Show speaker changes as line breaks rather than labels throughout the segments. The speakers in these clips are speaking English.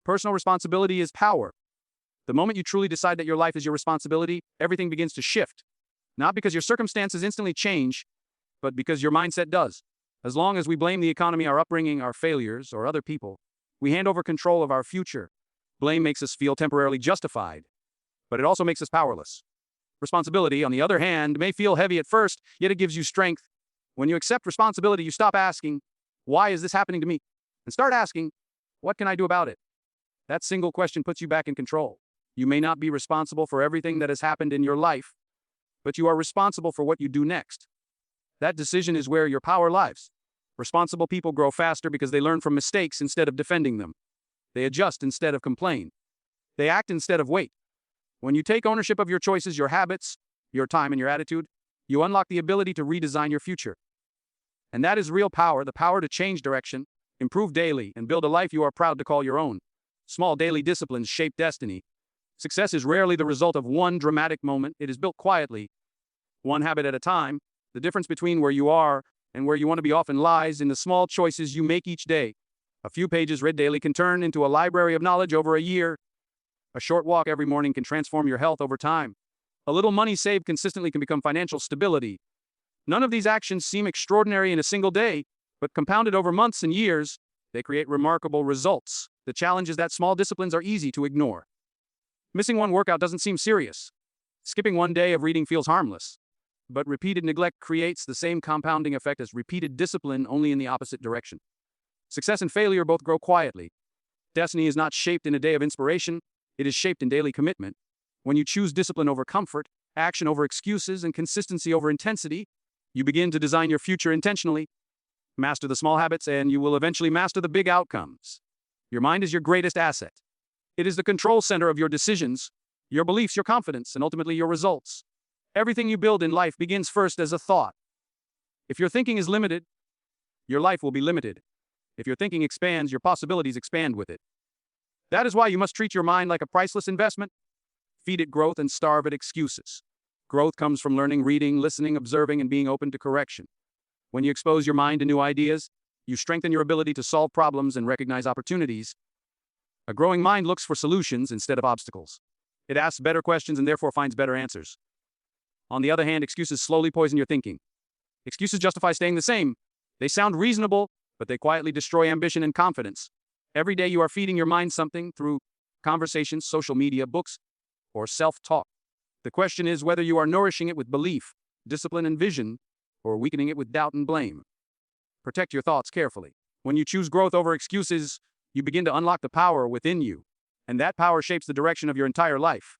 Personal responsibility is power. The moment you truly decide that your life is your responsibility, everything begins to shift. Not because your circumstances instantly change, but because your mindset does. As long as we blame the economy, our upbringing, our failures, or other people, we hand over control of our future. Blame makes us feel temporarily justified, but it also makes us powerless. Responsibility, on the other hand, may feel heavy at first, yet it gives you strength. When you accept responsibility, you stop asking, "Why is this happening to me?" and start asking, "What can I do about it?" That single question puts you back in control. You may not be responsible for everything that has happened in your life, but you are responsible for what you do next. That decision is where your power lies. Responsible people grow faster because they learn from mistakes instead of defending them. They adjust instead of complain. They act instead of wait. When you take ownership of your choices, your habits, your time, and your attitude, you unlock the ability to redesign your future. And that is real power, the power to change direction, improve daily, and build a life you are proud to call your own. Small daily disciplines shape destiny. Success is rarely the result of one dramatic moment. It is built quietly, one habit at a time. The difference between where you are and where you want to be often lies in the small choices you make each day. A few pages read daily can turn into a library of knowledge over a year. A short walk every morning can transform your health over time. A little money saved consistently can become financial stability. None of these actions seem extraordinary in a single day, but compounded over months and years, they create remarkable results. The challenge is that small disciplines are easy to ignore. Missing one workout doesn't seem serious. Skipping one day of reading feels harmless. But repeated neglect creates the same compounding effect as repeated discipline, only in the opposite direction. Success and failure both grow quietly. Destiny is not shaped in a day of inspiration, it is shaped in daily commitment. When you choose discipline over comfort, action over excuses, and consistency over intensity, you begin to design your future intentionally. Master the small habits, and you will eventually master the big outcomes. Your mind is your greatest asset. It is the control center of your decisions, your beliefs, your confidence, and ultimately your results. Everything you build in life begins first as a thought. If your thinking is limited, your life will be limited. If your thinking expands, your possibilities expand with it. That is why you must treat your mind like a priceless investment. Feed it growth and starve it excuses. Growth comes from learning, reading, listening, observing, and being open to correction. When you expose your mind to new ideas, you strengthen your ability to solve problems and recognize opportunities. A growing mind looks for solutions instead of obstacles. It asks better questions and therefore finds better answers. On the other hand, excuses slowly poison your thinking. Excuses justify staying the same. They sound reasonable, but they quietly destroy ambition and confidence. Every day you are feeding your mind something through conversations, social media, books, or self-talk. The question is whether you are nourishing it with belief, discipline, and vision, or weakening it with doubt and blame. Protect your thoughts carefully. When you choose growth over excuses, you begin to unlock the power within you, and that power shapes the direction of your entire life.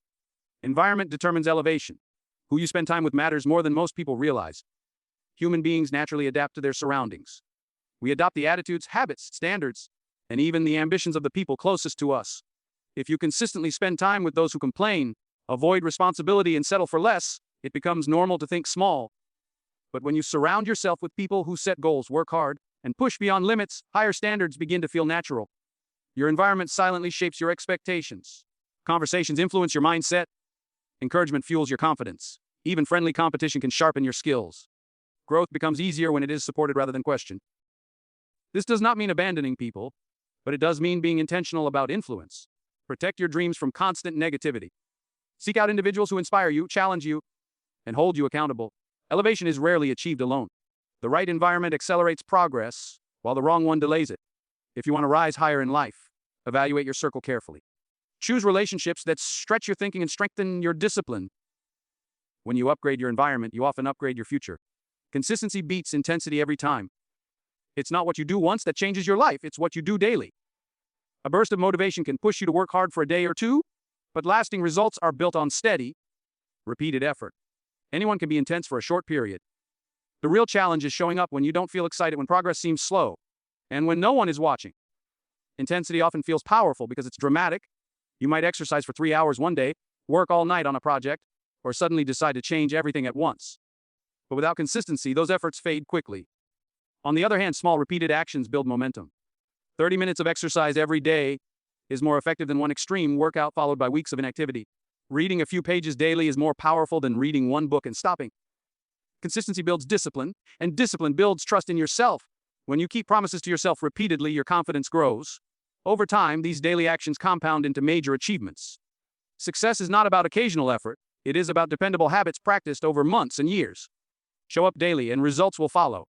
Environment determines elevation. Who you spend time with matters more than most people realize. Human beings naturally adapt to their surroundings. We adopt the attitudes, habits, standards, and even the ambitions of the people closest to us. If you consistently spend time with those who complain, avoid responsibility, and settle for less, it becomes normal to think small. But when you surround yourself with people who set goals, work hard, and push beyond limits, higher standards begin to feel natural. Your environment silently shapes your expectations. Conversations influence your mindset. Encouragement fuels your confidence. Even friendly competition can sharpen your skills. Growth becomes easier when it is supported rather than questioned. This does not mean abandoning people, but it does mean being intentional about influence. Protect your dreams from constant negativity. Seek out individuals who inspire you, challenge you, and hold you accountable. Elevation is rarely achieved alone. The right environment accelerates progress, while the wrong one delays it. If you want to rise higher in life, evaluate your circle carefully. Choose relationships that stretch your thinking and strengthen your discipline. When you upgrade your environment, you often upgrade your future. Consistency beats intensity every time. It's not what you do once that changes your life, it's what you do daily. A burst of motivation can push you to work hard for a day or two, but lasting results are built on steady, repeated effort. Anyone can be intense for a short period. The real challenge is showing up when you don't feel excited, when progress seems slow, and when no one is watching. Intensity often feels powerful because it's dramatic. You might exercise for 3 hours one day, work all night on a project, or suddenly decide to change everything at once. But without consistency, those efforts fade quickly. On the other hand, small repeated actions build momentum. 30 minutes of exercise every day is more effective than one extreme workout followed by weeks of inactivity. Reading a few pages daily is more powerful than reading one book and stopping. Consistency builds discipline, and discipline builds trust in yourself. When you keep promises to yourself repeatedly, your confidence grows. Over time, these daily actions compound into major achievements. Success is not about occasional effort, it is about dependable habits practiced over months and years. Show up daily and results will follow.